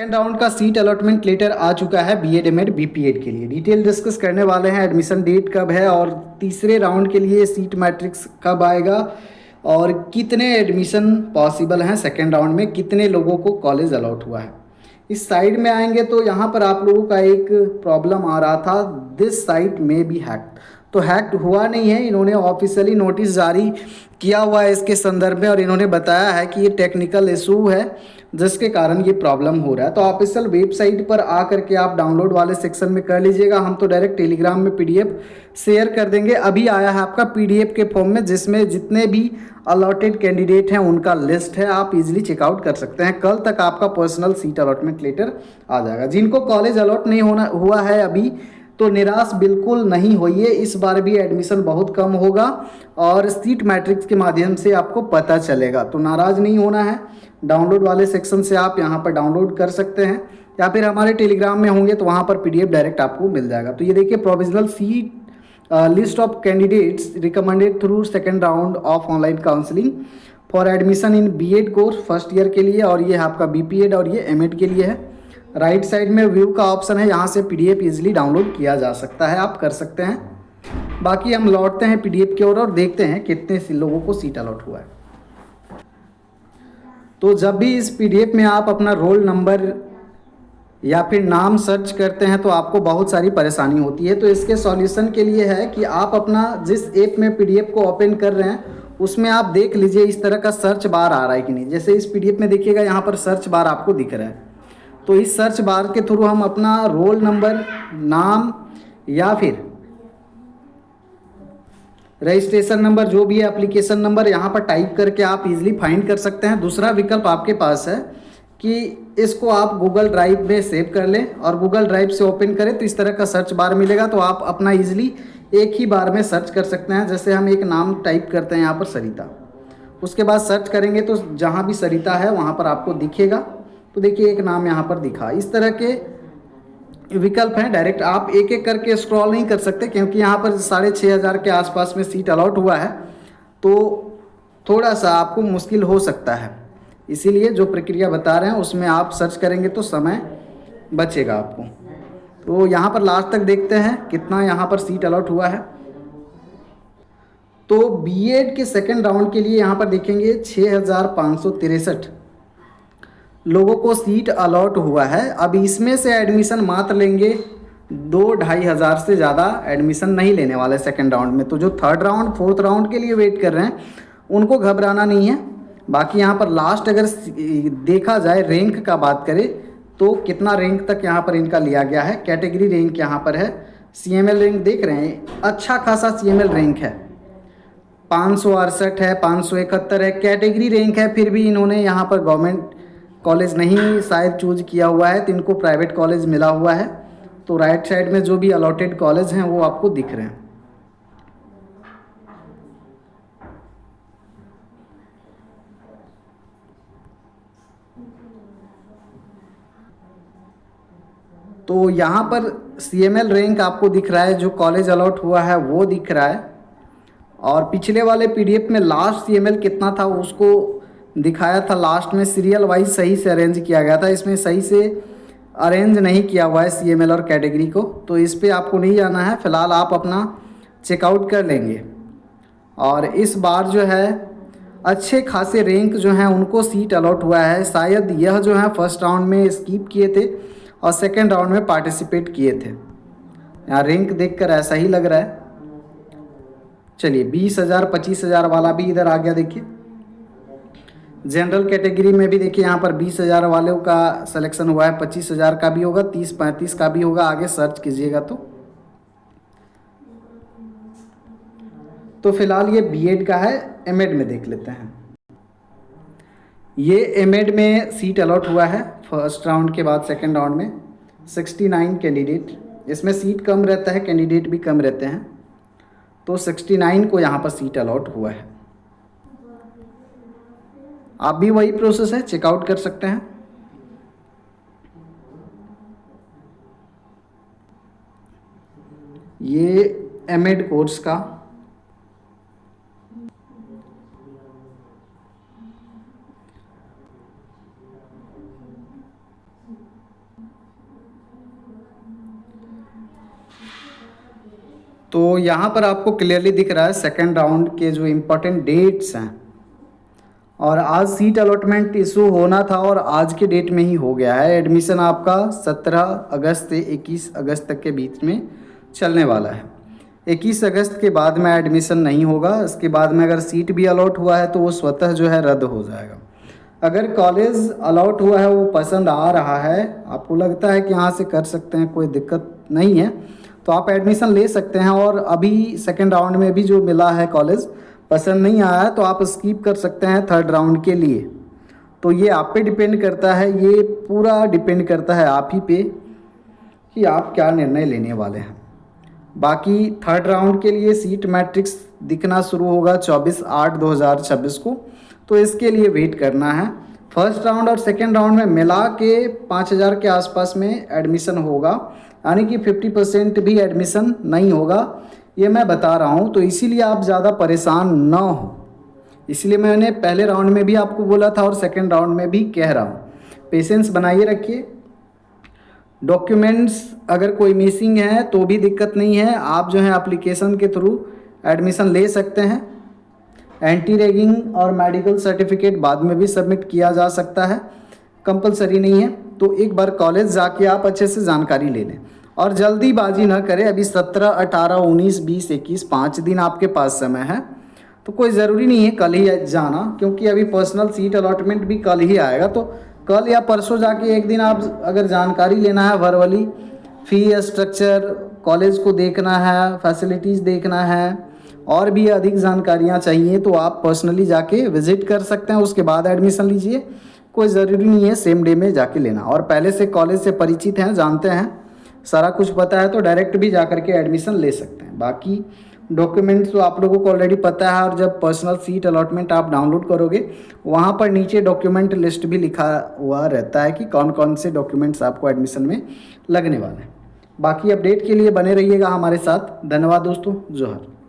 Second round का seat allotment letter आ चुका है बीएड एमएड बीपीएड के लिए। डिटेल डिस्कस करने वाले हैं, एडमिशन डेट कब है और तीसरे राउंड के लिए सीट मैट्रिक्स कब आएगा और कितने एडमिशन पॉसिबल हैं सेकेंड राउंड में, कितने लोगों को कॉलेज अलॉट हुआ है। इस साइड में आएंगे तो यहाँ पर आप लोगों का एक प्रॉब्लम आ रहा था, दिस साइट में बी हैक्ड। तो हैक्ड हुआ नहीं है, इन्होंने ऑफिशियली नोटिस जारी किया हुआ है इसके संदर्भ में और इन्होंने बताया है कि ये टेक्निकल इशू है जिसके कारण ये प्रॉब्लम हो रहा है। तो ऑफिशियल वेबसाइट पर आ करके आप डाउनलोड वाले सेक्शन में कर लीजिएगा। हम तो डायरेक्ट टेलीग्राम में पीडीएफ शेयर कर देंगे। अभी आया है आपका पीडीएफ के फॉर्म में, जिसमें जितने भी अलॉटेड कैंडिडेट हैं उनका लिस्ट है, आप इजीली चेकआउट कर सकते हैं। कल तक आपका पर्सनल सीट अलॉटमेंट लेटर आ जाएगा। जिनको कॉलेज अलॉट नहीं होना हुआ है अभी, तो निराश बिल्कुल नहीं होइए, इस बार भी एडमिशन बहुत कम होगा और सीट मैट्रिक्स के माध्यम से आपको पता चलेगा। तो नाराज़ नहीं होना है, डाउनलोड वाले सेक्शन से आप यहाँ पर डाउनलोड कर सकते हैं या फिर हमारे टेलीग्राम में होंगे तो वहाँ पर पीडीएफ डायरेक्ट आपको मिल जाएगा। तो ये देखिए, provisional seat list of candidates recommended through second round of online counselling for admission in BEd course first year के लिए, और ये आपका बीपीएड और ये एमएड के लिए है। राइट साइड में व्यू का ऑप्शन है, यहाँ से पीडीएफ इजीली डाउनलोड किया जा सकता है, आप कर सकते हैं। बाकी हम लौटते हैं पीडीएफ की ओर और देखते हैं कितने लोगों को सीट अलॉट हुआ है। तो जब भी इस पीडीएफ में आप अपना रोल नंबर या फिर नाम सर्च करते हैं तो आपको बहुत सारी परेशानी होती है। तो इसके सॉल्यूशन के लिए है कि आप अपना जिस ऐप में पीडीएफ को ओपन कर रहे हैं उसमें आप देख लीजिए इस तरह का सर्च बार आ रहा है कि नहीं। जैसे इस पीडीएफ में देखिएगा, यहाँ पर सर्च बार आपको दिख रहा है। तो इस सर्च बार के थ्रू हम अपना रोल नंबर, नाम या फिर रजिस्ट्रेशन नंबर, जो भी है एप्लीकेशन नंबर, यहाँ पर टाइप करके आप इजीली फाइंड कर सकते हैं। दूसरा विकल्प आपके पास है कि इसको आप गूगल ड्राइव में सेव कर लें और गूगल ड्राइव से ओपन करें तो इस तरह का सर्च बार मिलेगा। तो आप अपना इजीली एक ही बार में सर्च कर सकते हैं। जैसे हम एक नाम टाइप करते हैं यहाँ पर सरिता, उसके बाद सर्च करेंगे तो जहाँ भी सरिता है वहाँ पर आपको दिखेगा। तो देखिए, एक नाम यहाँ पर दिखा। इस तरह के विकल्प हैं। डायरेक्ट आप एक एक करके स्क्रॉल नहीं कर सकते क्योंकि यहाँ पर 6,500 के आसपास में सीट अलॉट हुआ है, तो थोड़ा सा आपको मुश्किल हो सकता है। इसीलिए जो प्रक्रिया बता रहे हैं उसमें आप सर्च करेंगे तो समय बचेगा आपको। तो यहाँ पर लास्ट तक देखते हैं कितना यहाँ पर सीट अलॉट हुआ है। तो बीएड के सेकेंड राउंड के लिए यहाँ पर देखेंगे 6,563 लोगों को सीट अलॉट हुआ है। अब इसमें से एडमिशन मात्र लेंगे 2-2,500 से ज़्यादा एडमिशन नहीं लेने वाले सेकेंड राउंड में। तो जो थर्ड राउंड फोर्थ राउंड के लिए वेट कर रहे हैं उनको घबराना नहीं है। बाकी यहाँ पर लास्ट अगर देखा जाए, रैंक का बात करें तो कितना रैंक तक यहाँ पर इनका लिया गया है। कैटेगरी रैंक यहाँ पर है, सीएमएल रैंक देख रहे हैं, अच्छा खासा सीएमएल रैंक है, 568 है, 571 है कैटेगरी रैंक है। फिर भी इन्होंने यहाँ पर गवर्नमेंट कॉलेज नहीं शायद चूज किया हुआ है, तो इनको प्राइवेट कॉलेज मिला हुआ है। तो राइट साइड में जो भी अलॉटेड कॉलेज हैं वो आपको दिख रहे हैं। तो यहाँ पर सीएमएल रैंक आपको दिख रहा है, जो कॉलेज अलॉट हुआ है वो दिख रहा है। और पिछले वाले पीडीएफ में लास्ट सीएमएल कितना था उसको दिखाया था, लास्ट में सीरियल वाइज सही से अरेंज किया गया था। इसमें सही से अरेंज नहीं किया हुआ है सीएमएल और कैटेगरी को, तो इस पर आपको नहीं जाना है। फ़िलहाल आप अपना चेकआउट कर लेंगे। और इस बार जो है अच्छे खासे रैंक जो हैं उनको सीट अलॉट हुआ है। शायद यह जो है फर्स्ट राउंड में स्किप किए थे और सेकेंड राउंड में पार्टिसिपेट किए थे। यहाँ रैंक देखकर ऐसा ही लग रहा है। चलिए, 20,000 25,000 वाला भी इधर आ गया। देखिए, जनरल कैटेगरी में भी देखिए यहाँ पर 20,000 वालों का सिलेक्शन हुआ है, 25,000 का भी होगा, 30-35 का भी होगा, आगे सर्च कीजिएगा। तो फिलहाल ये बीएड का है। एमएड में देख लेते हैं। ये एमएड में सीट अलॉट हुआ है फर्स्ट राउंड के बाद सेकेंड राउंड में 69 कैंडिडेट। इसमें सीट कम रहता है, कैंडिडेट भी कम रहते हैं। तो 69 को यहाँ पर सीट अलॉट हुआ है। आप भी वही प्रोसेस है, चेकआउट कर सकते हैं। ये एमएड कोर्स का तो यहाँ पर आपको क्लियरली दिख रहा है सेकेंड राउंड के जो इम्पोर्टेंट डेट्स हैं, और आज सीट अलॉटमेंट इशू होना था और आज के डेट में ही हो गया है। एडमिशन आपका 17 अगस्त से 21 अगस्त तक के बीच में चलने वाला है। 21 अगस्त के बाद में एडमिशन नहीं होगा। इसके बाद में अगर सीट भी अलॉट हुआ है तो वो स्वतः जो है रद्द हो जाएगा। अगर कॉलेज अलॉट हुआ है, वो पसंद आ रहा है, आपको लगता है कि यहाँ से कर सकते हैं, कोई दिक्कत नहीं है, तो आप एडमिशन ले सकते हैं। और अभी सेकेंड राउंड में भी जो मिला है कॉलेज पसंद नहीं आया है तो आप स्किप कर सकते हैं थर्ड राउंड के लिए। तो ये आप पे डिपेंड करता है, ये पूरा डिपेंड करता है आप ही पे कि आप क्या निर्णय लेने वाले हैं। बाकी थर्ड राउंड के लिए सीट मैट्रिक्स दिखना शुरू होगा 24/8/2026 को, तो इसके लिए वेट करना है। फर्स्ट राउंड और सेकेंड राउंड में मिला के 5000 के आसपास में एडमिशन होगा, यानी कि 50% भी एडमिशन नहीं होगा, ये मैं बता रहा हूँ। तो इसीलिए आप ज़्यादा परेशान ना हो, इसलिए मैंने पहले राउंड में भी आपको बोला था और सेकेंड राउंड में भी कह रहा हूँ, पेशेंस बनाइए रखिए। डॉक्यूमेंट्स अगर कोई मिसिंग है तो भी दिक्कत नहीं है, आप जो है एप्लीकेशन के थ्रू एडमिशन ले सकते हैं। एंटी रैगिंग और मेडिकल सर्टिफिकेट बाद में भी सबमिट किया जा सकता है, कंपलसरी नहीं है। तो एक बार कॉलेज जाके आप अच्छे से जानकारी ले लें और जल्दीबाजी ना करें। अभी 17, 18, 19, 20, 21 5 दिन आपके पास समय है, तो कोई ज़रूरी नहीं है कल ही जाना, क्योंकि अभी पर्सनल सीट अलॉटमेंट भी कल ही आएगा। तो कल या परसों जाके एक दिन आप अगर जानकारी लेना है वर्बली, फी स्ट्रक्चर, कॉलेज को देखना है, फैसिलिटीज़ देखना है, और भी अधिक जानकारियाँ चाहिए तो आप पर्सनली जाके विज़िट कर सकते हैं, उसके बाद एडमिशन लीजिए। कोई ज़रूरी नहीं है सेम डे में जाके लेना, और पहले से कॉलेज से परिचित हैं, जानते हैं, सारा कुछ पता है, तो डायरेक्ट भी जा करके एडमिशन ले सकते हैं। बाकी डॉक्यूमेंट्स तो आप लोगों को ऑलरेडी पता है, और जब पर्सनल सीट अलॉटमेंट आप डाउनलोड करोगे वहाँ पर नीचे डॉक्यूमेंट लिस्ट भी लिखा हुआ रहता है कि कौन कौन से डॉक्यूमेंट्स आपको एडमिशन में लगने वाले हैं। बाकी अपडेट के लिए बने रहिएगा हमारे साथ। धन्यवाद दोस्तों, जोहर।